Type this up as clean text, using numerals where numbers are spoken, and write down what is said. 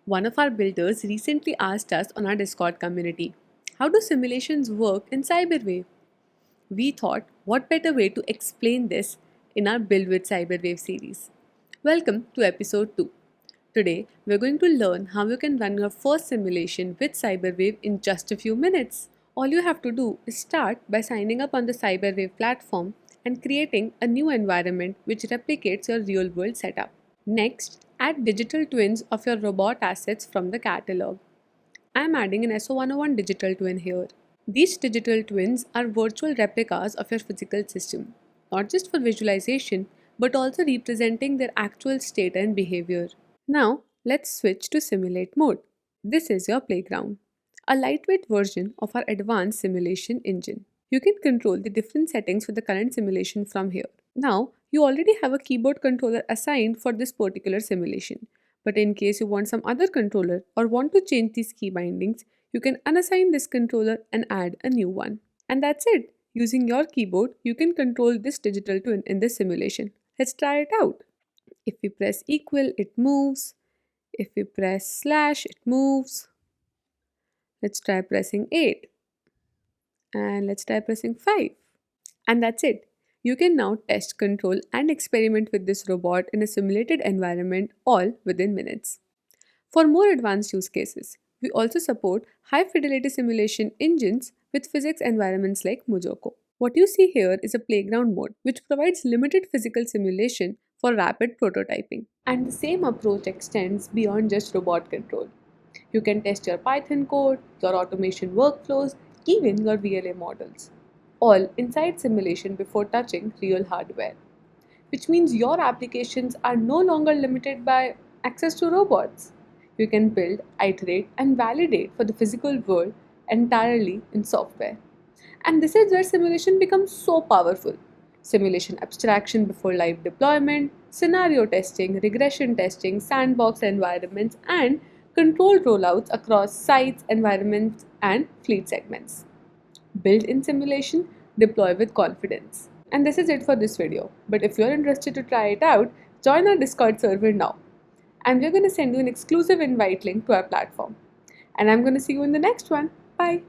One of our builders recently asked us on our Discord community, how do simulations work in Cyberwave? We thought, what better way to explain this in our Build with Cyberwave series? Welcome to episode 2. Today, we're going to learn how you can run your first simulation with Cyberwave in just a few minutes. All you have to do is start by signing up on the Cyberwave platform and creating a new environment which replicates your real world setup. Next, add digital twins of your robot assets from the catalog. I am adding an SO101 digital twin here. These digital twins are virtual replicas of your physical system, not just for visualization, but also representing their actual state and behavior. Now, let's switch to simulate mode. This is your playground, a lightweight version of our advanced simulation engine. You can control the different settings for the current simulation from here. Now, you already have a keyboard controller assigned for this particular simulation. But in case you want some other controller or want to change these key bindings, you can unassign this controller and add a new one. And that's it. Using your keyboard, you can control this digital twin in this simulation. Let's try it out. If we press equal, it moves. If we press slash, it moves. Let's try pressing 8. And let's try pressing 5. And that's it. You can now test, control, and experiment with this robot in a simulated environment all within minutes. For more advanced use cases, we also support high fidelity simulation engines with physics environments like Mujoko. What you see here is a playground mode which provides limited physical simulation for rapid prototyping. And the same approach extends beyond just robot control. You can test your Python code, your automation workflows, even your VLA models, all inside simulation before touching real hardware. Which means your applications are no longer limited by access to robots. You can build, iterate, and validate for the physical world entirely in software. And this is where simulation becomes so powerful. Simulation abstraction before live deployment, scenario testing, regression testing, sandbox environments, and controlled rollouts across sites, environments, and fleet segments. Build in simulation, deploy with confidence. And this is it for this video. But if you're interested to try it out, join our Discord server now. And we're going to send you an exclusive invite link to our platform. And I'm going to see you in the next one. Bye.